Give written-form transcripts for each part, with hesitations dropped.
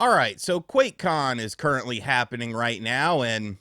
All right, so QuakeCon is currently happening right now, and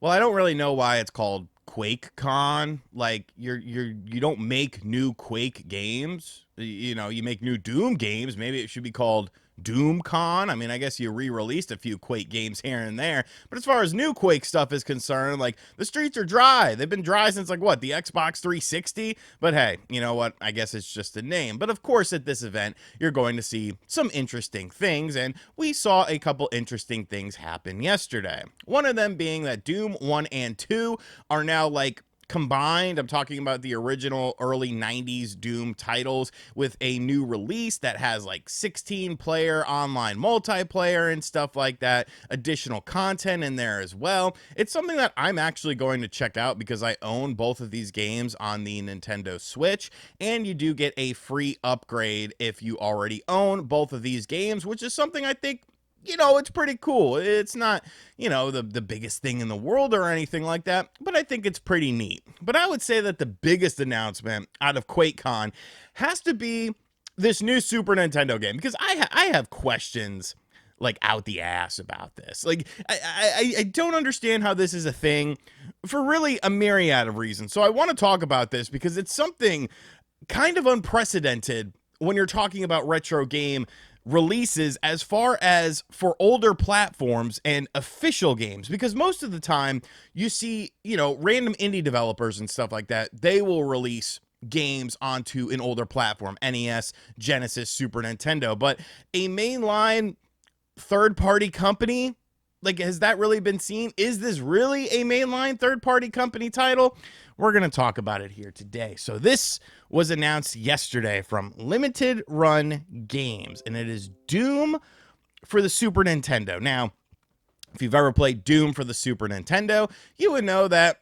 well, I don't really know why it's called QuakeCon. Like you don't make new Quake games. You make new Doom games. Maybe it should be called DoomCon. I mean, I guess you re-released a few Quake games here and there, but as far as new Quake stuff is concerned, like the streets are dry. They've been dry since like what, the Xbox 360. But hey, you know what? I guess it's just a name. But of course, at this event, you're going to see some interesting things, and we saw a couple interesting things happen yesterday. One of them being that Doom 1 and 2 are now like combined. I'm talking about the original early 90s Doom titles with a new release that has like 16 player online multiplayer and stuff like that, additional content in there as well. It's something that I'm actually going to check out because I own both of these games on the Nintendo Switch, and you do get a free upgrade if you already own both of these games, which is something I think it's pretty cool. It's not, the biggest thing in the world or anything like that, but I think it's pretty neat. But I would say that the biggest announcement out of QuakeCon has to be this new Super Nintendo game, because I have questions like out the ass about this. Like, I don't understand how this is a thing for really a myriad of reasons. So I want to talk about this because it's something kind of unprecedented when you're talking about retro game releases as far as for older platforms and official games, because most of the time you see random indie developers and stuff like that, they will release games onto an older platform, NES, Genesis, Super Nintendo, but a mainline third party company, like, has that really been seen? Is this really a mainline third party company title? We're going to talk about it here today. So this was announced yesterday from Limited Run Games, and it is Doom for the Super Nintendo. Now, if you've ever played Doom for the Super Nintendo, you would know that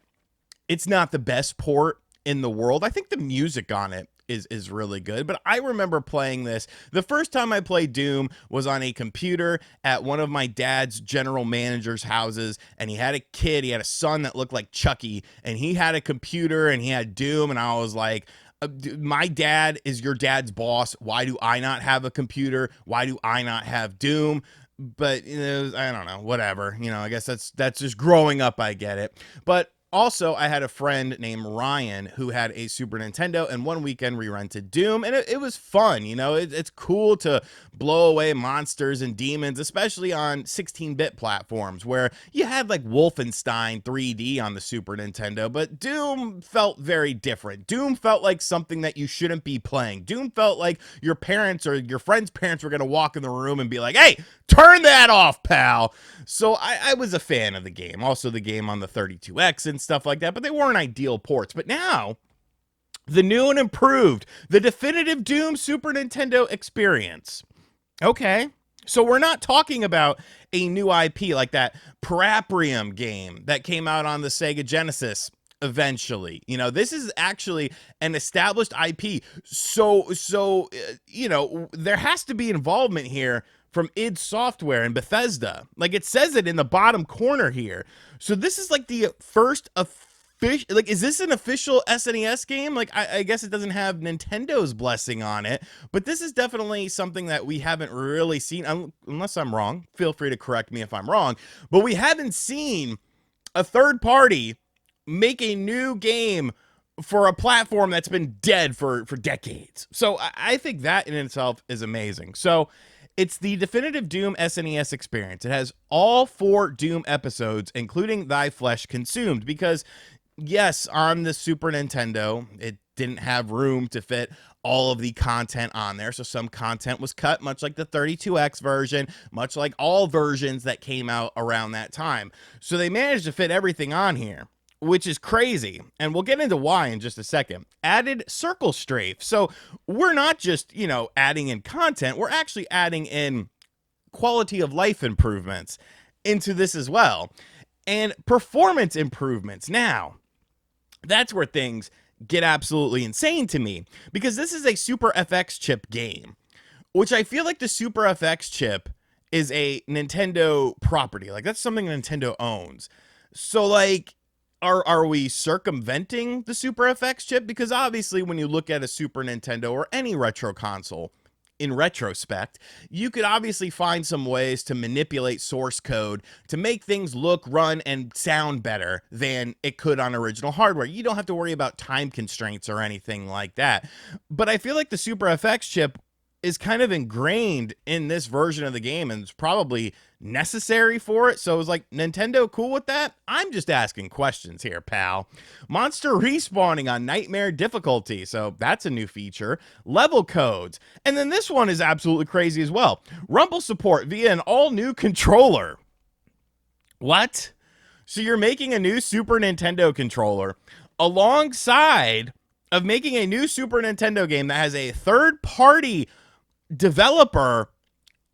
it's not the best port in the world. I think the music on it is really good, but I remember playing this. The first time I played Doom was on a computer at one of my dad's general manager's houses, and he had a kid, he had a son that looked like Chucky, and he had a computer and he had Doom, and I was like, my dad is your dad's boss. Why do I not have a computer? Why do I not have Doom? But I don't know, whatever. I guess that's just growing up. I get it. But also, I had a friend named Ryan who had a Super Nintendo, and one weekend we rented Doom, and it was fun. It's cool to blow away monsters and demons, especially on 16-bit platforms where you had like Wolfenstein 3D on the Super Nintendo, but Doom felt very different. Doom felt like something that you shouldn't be playing. Doom felt like your parents or your friend's parents were going to walk in the room and be like, "Hey, turn that off, pal." So I was a fan of the game. Also, the game on the 32X and stuff like that, but they weren't ideal ports. But now, the new and improved, the definitive Doom Super Nintendo experience. Okay. So we're not talking about a new IP like that Paraprium game that came out on the Sega Genesis eventually. This is actually an established IP. So there has to be involvement here from id Software and Bethesda. Like, it says it in the bottom corner here. So this is like the first official, like, is this an official SNES game? Like, I guess it doesn't have Nintendo's blessing on it, but this is definitely something that we haven't really seen, unless I'm wrong. Feel free to correct me if I'm wrong, but we haven't seen a third party make a new game for a platform that's been dead for decades. So I think that in itself is amazing. So it's the definitive Doom SNES experience. It has all 4 Doom episodes, including Thy Flesh Consumed, because yes, on the Super Nintendo, it didn't have room to fit all of the content on there. So some content was cut, much like the 32X version, much like all versions that came out around that time. So they managed to fit everything on here, which is crazy. And we'll get into why in just a second. Added Circle Strafe. So we're not just, adding in content, we're actually adding in quality of life improvements into this as well. And performance improvements. Now, that's where things get absolutely insane to me, because this is a Super FX chip game, which I feel like the Super FX chip is a Nintendo property. Like, that's something Nintendo owns. So, like, are we circumventing the Super FX chip? Because obviously when you look at a Super Nintendo or any retro console, in retrospect, you could obviously find some ways to manipulate source code to make things look, run, and sound better than it could on original hardware. You don't have to worry about time constraints or anything like that. But I feel like the Super FX chip is kind of ingrained in this version of the game, and it's probably necessary for it. So it was like, Nintendo cool with that? I'm just asking questions here, pal. Monster respawning on nightmare difficulty, so that's a new feature. Level codes, and then this one is absolutely crazy as well. Rumble support via an all-new controller. What? So you're making a new Super Nintendo controller alongside of making a new Super Nintendo game that has a third-party developer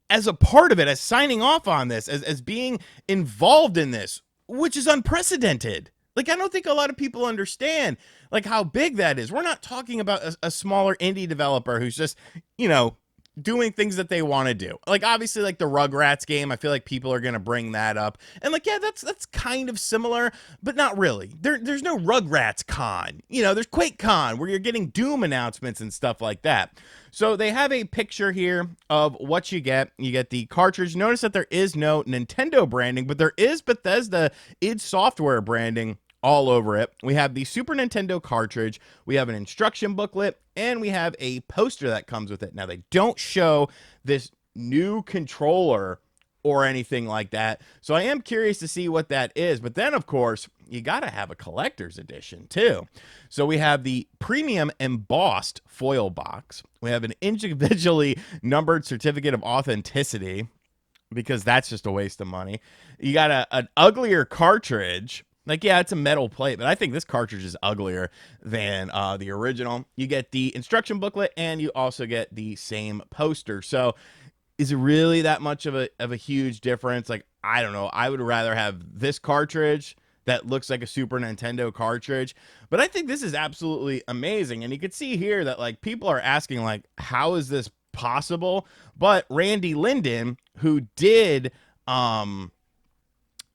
as a part of it, as signing off on this, as being involved in this, which is unprecedented. Like, I don't think a lot of people understand like how big that is. We're not talking about a smaller indie developer who's just, you know, doing things that they want to do. Like, obviously, like the Rugrats game, I feel like people are going to bring that up. And like, yeah, that's kind of similar, but not really. There's no Rugrats Con. You know, there's Quake Con where you're getting Doom announcements and stuff like that. So they have a picture here of what you get. You get the cartridge. Notice that there is no Nintendo branding, but there is Bethesda id Software branding all over it. We have the Super Nintendo cartridge, we have an instruction booklet, and we have a poster that comes with it. Now, they don't show this new controller or anything like that, so I am curious to see what that is. But then, of course, you gotta have a collector's edition too. So we have the premium embossed foil box. We have an individually numbered certificate of authenticity, because that's just a waste of money. You got an uglier cartridge. Like, yeah, it's a metal plate, but I think this cartridge is uglier than the original. You get the instruction booklet, and you also get the same poster. So is it really that much of a huge difference? Like, I don't know. I would rather have this cartridge that looks like a Super Nintendo cartridge. But I think this is absolutely amazing. And you can see here that, like, people are asking, like, how is this possible? But Randy Linden, who did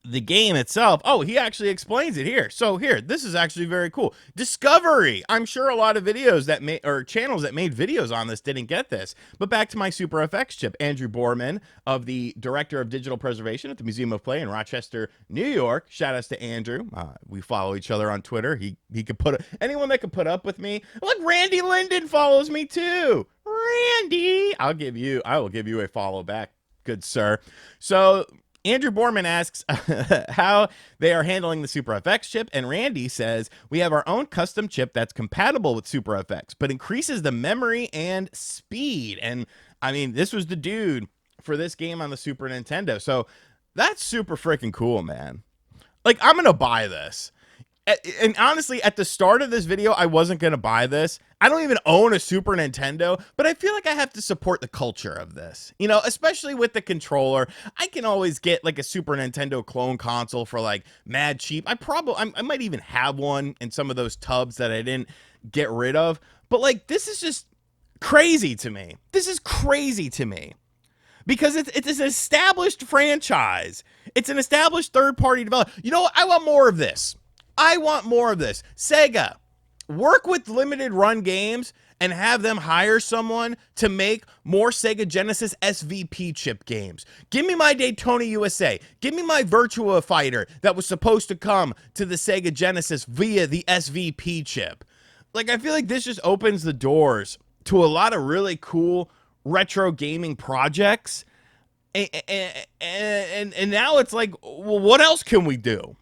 the game itself, oh, he actually explains it here. So here, this is actually very cool. Discovery. I'm sure a lot of videos that made, or channels that made videos on this, didn't get this. But back to my Super FX chip. Andrew Borman, of the Director of Digital Preservation at the Museum of Play in Rochester, New York. Shout outs to Andrew. We follow each other on Twitter. He could put anyone that could put up with me. Look, Randy Linden follows me too. Randy, I will give you a follow back, good sir. So Andrew Borman asks how they are handling the Super FX chip, and Randy says, we have our own custom chip that's compatible with Super FX, but increases the memory and speed. And I mean, this was the dude for this game on the Super Nintendo. So that's super freaking cool, man. Like, I'm going to buy this. And honestly, at the start of this video, I wasn't going to buy this. I don't even own a Super Nintendo, but I feel like I have to support the culture of this. You know, especially with the controller. I can always get like a Super Nintendo clone console for like mad cheap. I might even have one in some of those tubs that I didn't get rid of. But like, this is just crazy to me. This is crazy to me. Because it's an established franchise. It's an established third-party developer. You know what? I want more of this. I want more of this. Sega, work with limited run games and have them hire someone to make more Sega Genesis SVP chip games. Give me my Daytona USA. Give me my Virtua Fighter that was supposed to come to the Sega Genesis via the SVP chip. Like, I feel like this just opens the doors to a lot of really cool retro gaming projects. And now it's like, well, what else can we do?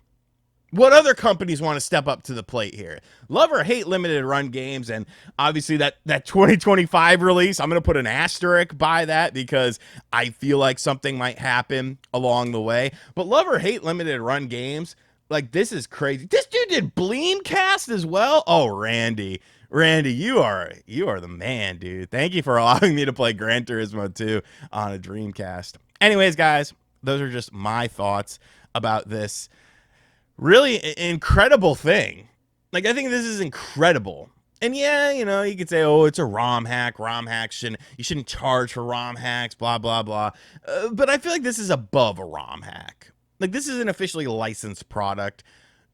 What other companies want to step up to the plate here? Love or hate limited run games, and obviously that 2025 release, I'm going to put an asterisk by that because I feel like something might happen along the way. But love or hate limited run games, like, this is crazy. This dude did Bleemcast as well. Oh, Randy, you are the man, dude. Thank you for allowing me to play Gran Turismo 2 on a Dreamcast. Anyways, guys, those are just my thoughts about this really incredible thing. Like, I think this is incredible. And yeah, you know, you could say, oh, it's a ROM hack. ROM hacks you shouldn't charge for ROM hacks, blah, blah, blah. But I feel like this is above a ROM hack. Like, this is an officially licensed product.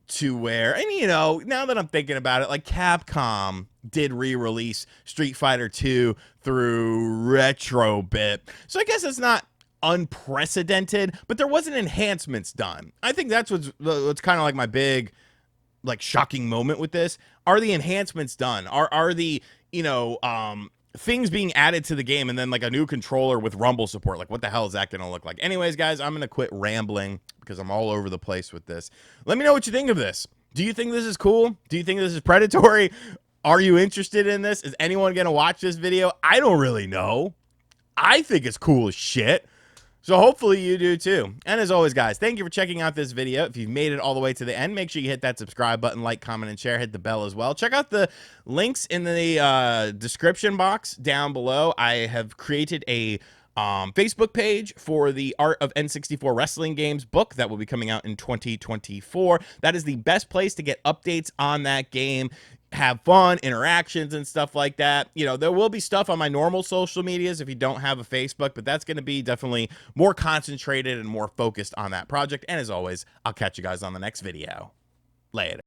to where, and you know, now that I'm thinking about it, like Capcom did re-release Street Fighter 2 through Retrobit. So I guess it's not unprecedented, but there wasn't enhancements done. I think that's what's kind of like my big like shocking moment with this. Are the enhancements done? Are the, you know, things being added to the game, and then like a new controller with rumble support? Like what the hell is that gonna look like? Anyways, guys, I'm gonna quit rambling because I'm all over the place with this. Let me know what you think of this. Do you think this is cool? Do you think this is predatory? Are you interested in this? Is anyone gonna watch this video? I don't really know. I think it's cool as shit. So hopefully you do too. And as always, guys, thank you for checking out this video. If you've made it all the way to the end, make sure you hit that subscribe button, like, comment, and share. Hit the bell as well. Check out the links in the description box down below. I have created a Facebook page for the Art of N64 Wrestling Games book that will be coming out in 2024. That is the best place to get updates on that game, have fun, interactions, and stuff like that. You know, there will be stuff on my normal social medias if you don't have a Facebook, but that's going to be definitely more concentrated and more focused on that project. And as always, I'll catch you guys on the next video. Later.